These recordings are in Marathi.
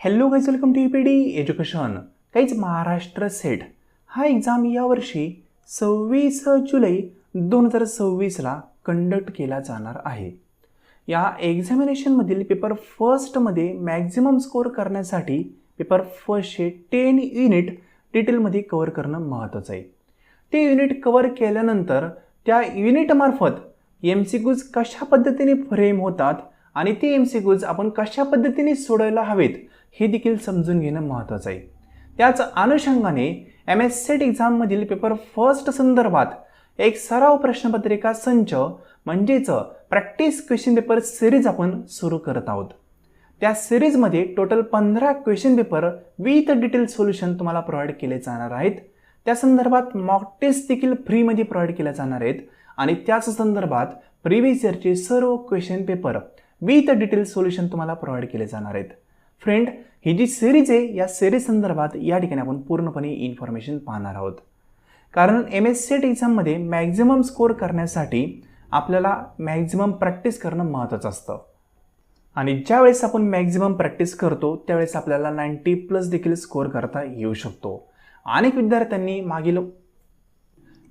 Hello guys, welcome to UPD education. काहीच महाराष्ट्र सेट हा एक्झाम यावर्षी 26 जुलै 2026ला कंडक्ट केला जाणार आहे. या एक्झामिनेशनमधील पेपर फर्स्टमध्ये मॅक्झिमम स्कोअर करण्यासाठी पेपर फर्स्टचे 10 युनिट डिटेलमध्ये कव्हर करणं महत्त्वाचं आहे. ते युनिट कव्हर केल्यानंतर त्या युनिटमार्फत MCQs कशा पद्धतीने फ्रेम होतात आणि ते MCQs आपण कशा पद्धतीने सोडवायला हवेत हे देखील समजून घेणं महत्त्वाचं आहे. त्याच अनुषंगाने MS सेट एक्झाममधील पेपर फर्स्ट संदर्भात एक सराव प्रश्नपत्रिका संच म्हणजेच प्रॅक्टिस क्वेश्चन पेपर सिरीज आपण सुरू करत आहोत. त्या सिरीजमध्ये total 15 question paper with detail solution तुम्हाला प्रोव्हाइड केले जाणार आहेत. त्या संदर्भात मॉक टेस्ट देखील फ्रीमध्ये प्रोव्हाइड केल्या जाणार आहेत आणि त्याच संदर्भात प्रिव्हियस इयरचे सर्व question paper with detail solution तुम्हाला प्रोव्हाइड केले जाणार आहेत. फ्रेंड, ही जी सिरीज आहे या सिरीज संदर्भात या ठिकाणी आपण पूर्णपणे इन्फॉर्मेशन पाहणार आहोत. कारण MS सेट एक्झाममध्ये मॅक्झिमम स्कोअर करण्यासाठी आपल्याला मॅक्झिमम प्रॅक्टिस करणं महत्त्वाचं असतं आणि ज्यावेळेस आपण मॅक्झिमम प्रॅक्टिस करतो त्यावेळेस आपल्याला 90+ देखील स्कोअर करता येऊ शकतो. अनेक विद्यार्थ्यांनी मागील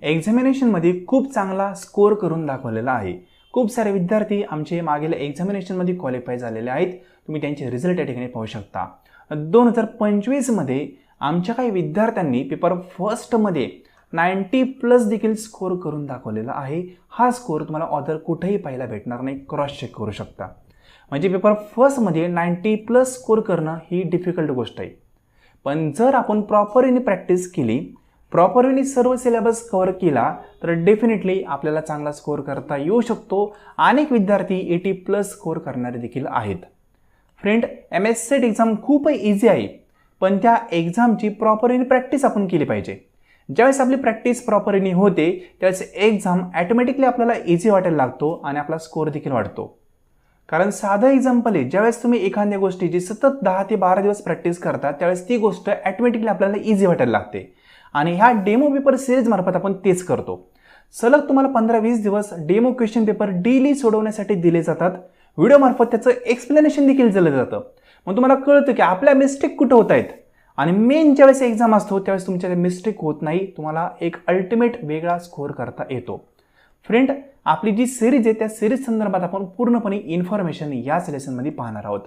एक्झामिनेशनमध्ये खूप चांगला स्कोअर करून दाखवलेला आहे. खूप सारे विद्यार्थी आमचे मागील एक्झामिनेशनमध्ये क्वालिफाय झालेले आहेत. तुम्ही त्यांचे रिझल्ट या ठिकाणी पाहू शकता. 2025मध्ये आमच्या काही विद्यार्थ्यांनी पेपर फर्स्टमध्ये 90+ देखील स्कोअर करून दाखवलेला आहे. हा स्कोअर तुम्हाला ऑदर कुठेही पाहायला भेटणार नाही, क्रॉस चेक करू शकता. म्हणजे पेपर फर्स्टमध्ये 90+ स्कोअर करणं ही डिफिकल्ट गोष्ट आहे. पण जर आपण प्रॉपरली प्रॅक्टिस केली, प्रॉपरली सर्व सिलेबस कव्हर केला तर डेफिनेटली आपल्याला चांगला स्कोअर करता येऊ शकतो. अनेक विद्यार्थी 80+ स्कोअर करणारे देखील आहेत. फ्रेंड, MS सेट एक्झाम खूप इझी आहे, पण त्या एक्झामची प्रॉपरली प्रॅक्टिस आपण केली पाहिजे. ज्यावेळेस आपली प्रॅक्टिस प्रॉपरली होते त्यावेळेस एक्झाम ॲटोमॅटिकली आपल्याला इझी वाटायला लागतो आणि आपला स्कोअर देखील वाढतो. कारण साधं एक्झाम्पल आहे, ज्यावेळेस तुम्ही एखाद्या गोष्टीची सतत 10 ते 12 दिवस प्रॅक्टिस करता त्यावेळेस ती गोष्ट ॲटोमॅटिकली आपल्याला इझी वाटायला लागते आणि ह्या डेमो पेपर सिरीज मार्फत आपण तेच करतो. सलग तुम्हाला 15-20 दिवस डेमो क्वेश्चन पेपर डेली सोडवण्यासाठी दिले जातात. व्हिडिओ मार्फत त्याचं एक्सप्लेनेशन देखील दिलं जातं. मग तुम्हाला कळतं की आपल्या मिस्टेक कुठं होत आहेत आणि मेन ज्यावेळेस एक्झाम असतो त्यावेळेस तुमच्या मिस्टेक होत नाही. तुम्हाला एक अल्टिमेट वेगळा स्कोअर करता येतो. फ्रेंड, आपली जी सिरीज आहे त्या सिरीज संदर्भात आपण पूर्णपणे इन्फॉर्मेशन याच लेसनमध्ये पाहणार आहोत.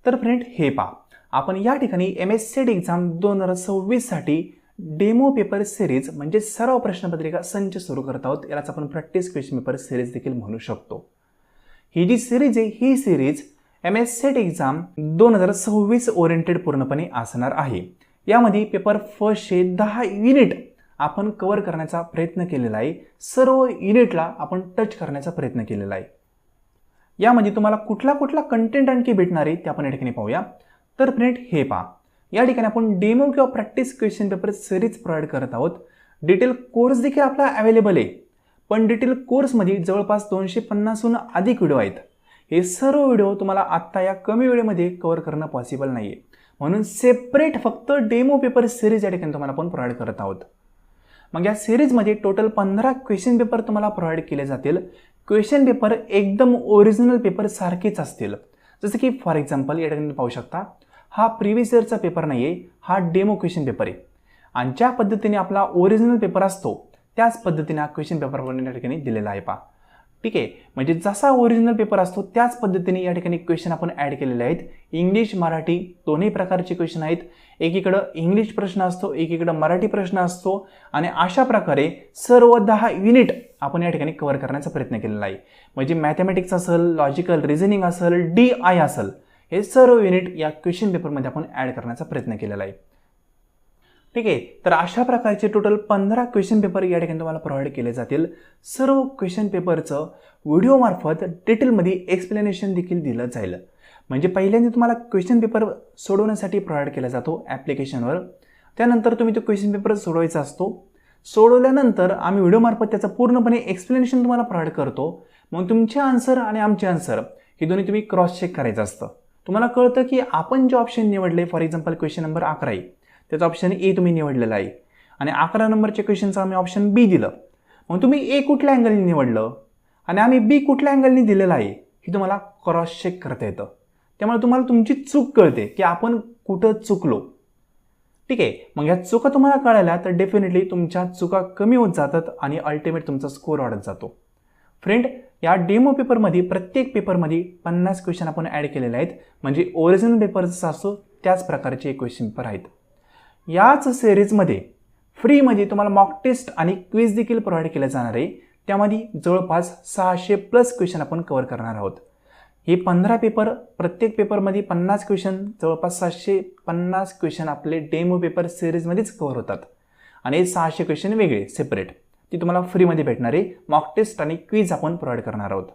तर फ्रेंड, हे पहा, आपण या ठिकाणी MS सेट एक्झाम 2026साठी डेमो पेपर सिरीज म्हणजे सराव प्रश्नपत्रिका संच सुरू करत आहोत. यालाच आपण प्रॅक्टिस क्वेश्चन पेपर सिरीज देखील म्हणू शकतो. ही जी सिरीज आहे ही series MS SET exam 2026 oriented पूर्णपणे असणार आहे. यामध्ये पेपर फर्स्टचे 10 युनिट आपण कव्हर करण्याचा प्रयत्न केलेला आहे. सर्व युनिटला आपण टच करण्याचा प्रयत्न केलेला आहे. यामध्ये तुम्हाला कुठला कंटेंट आणखी भेटणार आहे ते आपण या ठिकाणी पाहूया. तर फ्रेंड, हे पहा, या ठिकाणी आपण डेमो किंवा practice question paper series provide करत आहोत. डिटेल कोर्स देखील आपला अवेलेबल आहे, पण डिटेल कोर्समध्ये जवळपास 250हून अधिक व्हिडिओ आहेत. हे सर्व व्हिडिओ तुम्हाला आत्ता या कमी वेळेमध्ये कव्हर करणं पॉसिबल नाही आहे. म्हणून सेपरेट फक्त डेमो पेपर सिरीज या ठिकाणी तुम्हाला आपण प्रोव्हाइड करत आहोत. मग या सिरीजमध्ये टोटल 15 क्वेश्चन पेपर तुम्हाला प्रोव्हाइड केले जातील. क्वेश्चन पेपर एकदम ओरिजिनल पेपर सारखेच असतील. जसं की फॉर एक्झाम्पल या ठिकाणी पाहू शकता, हा प्रिव्हियस इयरचा पेपर नाही आहे, हा डेमो क्वेश्चन पेपर आहे आणि ज्या पद्धतीने आपला ओरिजिनल पेपर असतो त्याच पद्धतीने हा क्वेश्चन पेपर आपण या ठिकाणी दिलेला आहे. पहा, ठीक आहे. म्हणजे जसा ओरिजिनल पेपर असतो त्याच पद्धतीने या ठिकाणी क्वेश्चन आपण ॲड केलेले आहेत. इंग्लिश मराठी दोन्ही प्रकारचे क्वेश्चन आहेत. एकीकडं इंग्लिश प्रश्न असतो, एकीकडं मराठी प्रश्न असतो आणि अशा प्रकारे सर्व 10 युनिट आपण या ठिकाणी कव्हर करण्याचा प्रयत्न केलेला आहे. म्हणजे मॅथमॅटिक्स असेल, लॉजिकल रिझनिंग असेल, DI असेल, हे सर्व युनिट या क्वेश्चन पेपरमध्ये आपण ॲड करण्याचा प्रयत्न केलेला आहे. ठीक आहे. तर अशा प्रकारचे टोटल 15 क्वेश्चन पेपर या ठिकाणी तुम्हाला प्रोव्हाइड केले जातील. सर्व क्वेश्चन पेपरचं व्हिडिओ मार्फत डिटेलमध्ये एक्सप्लेनेशन देखील दिलं जाईल. म्हणजे पहिल्यांदा तुम्हाला क्वेश्चन पेपर सोडवण्यासाठी प्रोव्हाइड केला जातो ॲप्लिकेशनवर. त्यानंतर तुम्ही तो क्वेश्चन पेपर सोडवायचा असतो. सोडवल्यानंतर आम्ही व्हिडिओ मार्फत त्याचं पूर्णपणे एक्सप्लेनेशन तुम्हाला प्रोव्हाइड करतो. मग तुमचे आन्सर आणि आमचे आन्सर हे दोन्ही तुम्ही क्रॉस चेक करायचं असतं. तुम्हाला कळतं की आपण जे ऑप्शन निवडले, फॉर एक्झाम्पल क्वेश्चन नंबर 11 आहे, त्याचा ऑप्शन A तुम्ही निवडलेला आहे आणि 11 नंबरच्या क्वेश्चनचं आम्ही ऑप्शन B दिलं. मग तुम्ही A कुठल्या अँगलने निवडलं आणि आम्ही B कुठल्या अँगलने दिलेलं आहे हे तुम्हाला क्रॉस चेक करता येतं. त्यामुळे तुम्हाला तुमची चूक कळते की आपण कुठं चुकलो. ठीक आहे, मग या चुका तुम्हाला कळाल्या तर डेफिनेटली तुमच्या चुका कमी होत जातात आणि अल्टिमेट तुमचा स्कोर वाढत जातो. फ्रेंड, या डेमो पेपरमध्ये प्रत्येक पेपरमध्ये 50 क्वेश्चन आपण ॲड केलेले आहेत, म्हणजे ओरिजिनल पेपर जसा असतो त्याच प्रकारचे क्वेश्चन पेपर आहेत. याच सिरीजमध्ये फ्रीमध्ये तुम्हाला मॉक टेस्ट आणि क्विज देखील प्रोव्हाइड केले जाणार आहे. त्यामध्ये जवळपास 600+ क्वेश्चन आपण कव्हर करणार आहोत. हे 15 पेपर, प्रत्येक पेपरमध्ये 50 क्वेश्चन, जवळपास 750 क्वेश्चन आपले डेमो पेपर सिरीजमध्येच कव्हर होतात आणि 600 क्वेश्चन वेगळे सेपरेट ती तुम्हाला फ्रीमध्ये भेटणार आहे. मॉक टेस्ट आणि क्विज आपण प्रोव्हाइड करणार आहोत.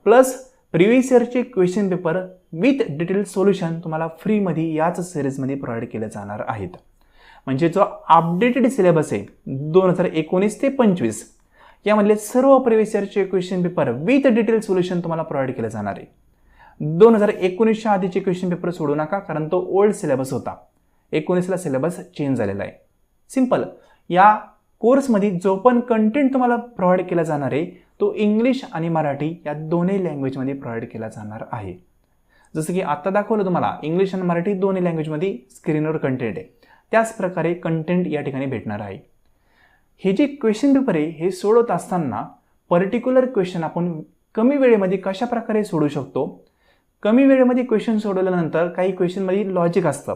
प्लस प्रिव्हियस इयरचे question paper with detail solution तुम्हाला फ्रीमध्ये याच सिरीजमध्ये प्रोव्हाइड केले जाणार आहेत. म्हणजे जो अपडेटेड सिलेबस आहे 2019 ते 25 यामधले सर्व प्रिव्हियस इयरचे question paper with detail solution तुम्हाला प्रोव्हाइड केले जाणार आहे. 2019च्या आधीचे क्वेश्चन पेपर सोडू नका, कारण तो ओल्ड सिलेबस होता. 19ला सिलेबस चेंज झालेला आहे. सिंपल, या कोर्समध्ये जो पण कंटेंट तुम्हाला प्रोव्हाइड केला जाणार आहे तो इंग्लिश आणि मराठी या दोन्ही लँग्वेजमध्ये प्रोव्हाइड केला जाणार आहे. जसं की आत्ता दाखवलं तुम्हाला, इंग्लिश आणि मराठी दोन्ही लँग्वेजमध्ये स्क्रीनवर कंटेंट आहे, त्याच प्रकारे कंटेंट या ठिकाणी भेटणार आहे. हे जे क्वेश्चन पेपर आहे हे सोडवत असताना पर्टिक्युलर क्वेश्चन आपण कमी वेळेमध्ये कशा प्रकारे सोडवू शकतो, कमी वेळेमध्ये क्वेश्चन सोडवल्यानंतर काही क्वेश्चनमध्ये लॉजिक असतं,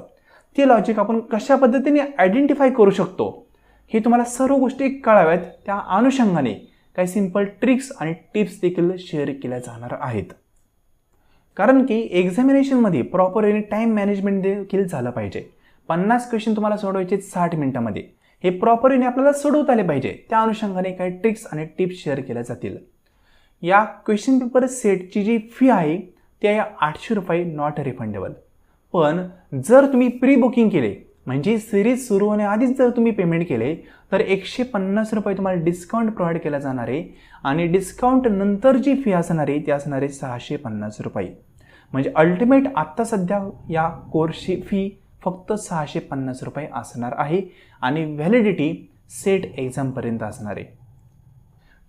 ते लॉजिक आपण कशा पद्धतीने आयडेंटिफाय करू शकतो, हे तुम्हाला सर्व गोष्टी कळाव्यात. त्या अनुषंगाने काही सिंपल ट्रिक्स आणि टिप्स देखील शेअर केल्या जाणार आहेत. कारण की एक्झामिनेशनमध्ये प्रॉपर आणि टाईम मॅनेजमेंट देखील झालं पाहिजे. 50 क्वेश्चन तुम्हाला सोडवायचे 60 मिनिटांमध्ये, हे प्रॉपरली आपल्याला सोडवता आले पाहिजे. त्या अनुषंगाने काही ट्रिक्स आणि टिप्स शेअर केल्या जातील. या क्वेश्चन पेपर सेटची जी फी आहे ती आहे 800 रुपये, नॉट रिफंडेबल. पण जर तुम्ही प्री बुकिंग केले, म्हणजे सिरीज सुरू होण्याआधीच जर तुम्ही पेमेंट केले तर 150 रुपये तुम्हाला डिस्काउंट प्रोव्हाइड केला जाणार आहे आणि डिस्काउंट नंतर जी फी असणार आहे ती असणार आहे 650 रुपये. म्हणजे अल्टिमेट आत्ता सध्या या कोर्सची फी फक्त 650 रुपये असणार आहे आणि व्हॅलिडिटी सेट एक्झामपर्यंत असणार आहे.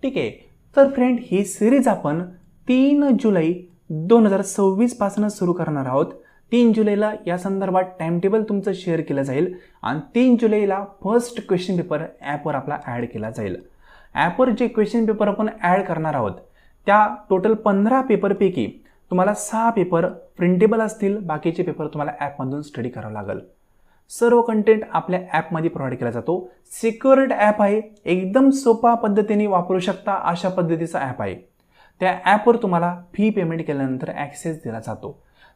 ठीक आहे, तर फ्रेंड ही सिरीज आपण 3 जुलै 2026 पासून सुरू करणार आहोत. 3 जुलैला या संदर्भात टाइम टेबल तुमचं शेअर केलं जाईल आणि 3 जुलैला फर्स्ट क्वेश्चन पेपर ॲपवर आपला ॲड केला जाईल. ॲपवर जे क्वेश्चन पेपर आपण ॲड करणार आहोत त्या टोटल 15 पेपरपैकी तुम्हाला 6 पेपर प्रिंटेबल असतील, बाकीचे पेपर तुम्हाला ॲपमधून स्टडी करावं लागेल. सर्व कंटेंट आपल्या ॲपमध्ये प्रोव्हाइड केला जातो. सिक्युअर्ड ॲप आहे, एकदम सोपा पद्धतीने वापरू शकता अशा पद्धतीचा ॲप आहे. त्या ॲपवर तुम्हाला फी पेमेंट केल्यानंतर ॲक्सेस दिला जातो.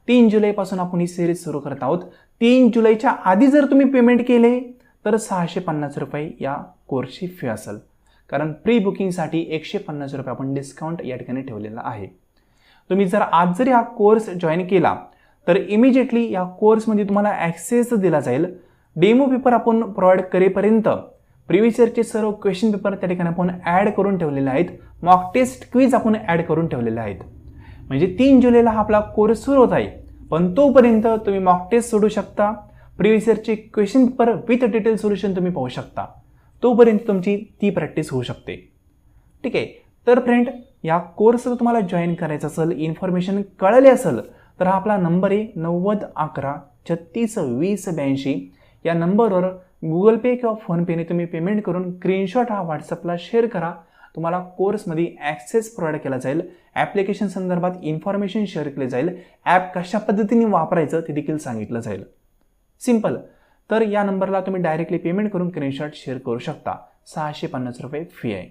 3 जुलैपासून आपण ही सिरीज सुरू करत आहोत. 3 जुलैच्या आधी जर तुम्ही पेमेंट केले तर 650 रुपये या कोर्सची फी असेल, कारण प्री बुकिंगसाठी 150 रुपये आपण डिस्काउंट या ठिकाणी ठेवलेला आहे. तुम्ही जर आज जरी हा कोर्स जॉईन केला तर इमिजिएटली या कोर्समध्ये तुम्हाला ॲक्सेस दिला जाईल. डेमो पेपर आपण प्रोव्हाइड करेपर्यंत प्रिव्हियस इयरचे सर्व क्वेश्चन पेपर त्या ठिकाणी आपण ॲड करून ठेवलेले आहेत. मॉक टेस्ट क्विज आपण ॲड करून ठेवलेले आहेत. म्हणजे 3 जुलैला हा आपला कोर्स सुरू होत आहे, पण तोपर्यंत तुम्ही मॉक टेस्ट सोडू शकता, प्रिव्हियस इयरचे question paper with detail solution तुम्ही पाहू शकता. तोपर्यंत तुमची ती प्रॅक्टिस होऊ शकते. ठीक आहे, तर फ्रेंड या कोर्सला तुम्हाला जॉईन करायचं असेल, इन्फॉर्मेशन कळले असेल तर हा आपला नंबर आहे 90 11 36 20 82. या नंबरवर गुगल पे किंवा फोनपेने तुम्ही पेमेंट करून स्क्रीनशॉट हा व्हॉट्सअपला शेअर करा. तुम्हाला कोर्समध्ये ॲक्सेस प्रोव्हाइड केला जाईल. ॲप्लिकेशन संदर्भात इन्फॉर्मेशन शेअर केली जाईल. ॲप कशा पद्धतीने वापरायचं ते देखील सांगितलं जाईल. सिंपल. तर या नंबरला तुम्ही डायरेक्टली पेमेंट करून स्क्रीनशॉट शेअर करू शकता. 650 रुपये फी आहे.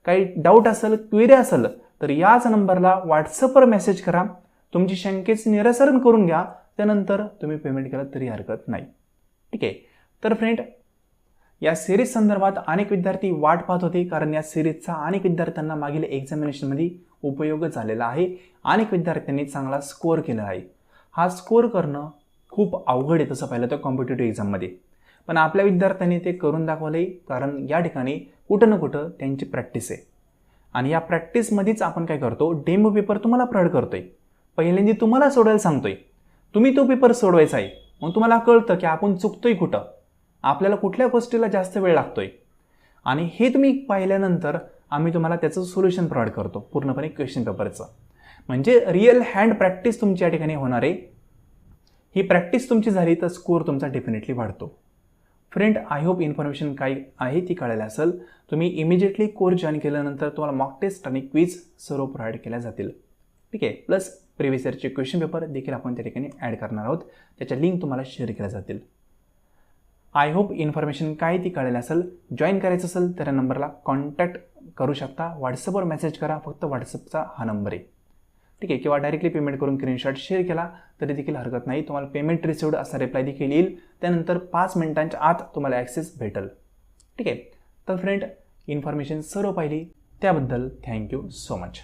काही डाऊट असेल, क्वेरी असेल तर याच नंबरला व्हॉट्सअपवर मेसेज करा. तुमची शंकेचं निराकरण करून घ्या, त्यानंतर तुम्ही पेमेंट केलं तरी हरकत नाही. ठीक आहे, तर फ्रेंड या सिरीज संदर्भात अनेक विद्यार्थी वाट पाहत होते, कारण या सिरीजचा अनेक विद्यार्थ्यांना मागील एक्झामिनेशनमध्ये उपयोग झालेला आहे. अनेक विद्यार्थ्यांनी चांगला स्कोअर केला आहे. हा स्कोअर करणं खूप अवघड आहे तसं पाहिलं तर कॉम्पिटिटिव्ह एक्झाममध्ये, पण आपल्या विद्यार्थ्यांनी ते करून दाखवले, कारण या ठिकाणी कुठं ना कुठं त्यांची प्रॅक्टिस आहे. आणि या प्रॅक्टिसमध्येच आपण काय करतो, डेमो पेपर तुम्हाला प्रोव्हाइड करतोय. पहिल्यांदा तुम्हाला सोडवायला सांगतोय, तुम्ही तो पेपर सोडवायचा आहे. मग तुम्हाला कळतं की आपण चुकतोय कुठं, आपल्याला कुठल्या गोष्टीला जास्त वेळ लागतोय, आणि हे तुम्ही पाहिल्यानंतर आम्ही तुम्हाला त्याचं सोल्युशन प्रोव्हाइड करतो पूर्णपणे क्वेश्चन पेपरचं. म्हणजे रिअल हँड प्रॅक्टिस तुमची या ठिकाणी होणार आहे. ही प्रॅक्टिस तुमची झाली तर स्कोअर तुमचा डेफिनेटली वाढतो. फ्रेंड, आय होप इन्फॉर्मेशन काय आहे ती कळायला असेल. तुम्ही इमिजिएटली कोर्स जॉईन केल्यानंतर तुम्हाला मॉक टेस्ट आणि क्विज सर्व प्रोव्हाइड केल्या जातील. ठीक आहे. प्लस प्रिव्हियस इयरचे क्वेश्चन पेपर देखील आपण त्या ठिकाणी ॲड करणार आहोत. त्याच्या लिंक तुम्हाला शेअर केल्या जातील. आय होप इन्फॉर्मेशन काय ती कळायला असेल. जॉईन करायचं असेल तर या नंबरला कॉन्टॅक्ट करू शकता. व्हॉट्सअपवर मेसेज करा. फक्त व्हॉट्सअपचा हा नंबर आहे. ठीक आहे. किंवा डायरेक्टली पेमेंट करून स्क्रीनशॉट शेअर केला तरी देखील हरकत नाही. तुम्हाला पेमेंट रिसिव्ड असा रिप्लाय देखील येईल. त्यानंतर 5 मिनिटांच्या आत तुम्हाला ॲक्सेस भेटेल. ठीक आहे. तर फ्रेंड, इन्फॉर्मेशन सर्व पाहिली त्याबद्दल थँक्यू सो मच.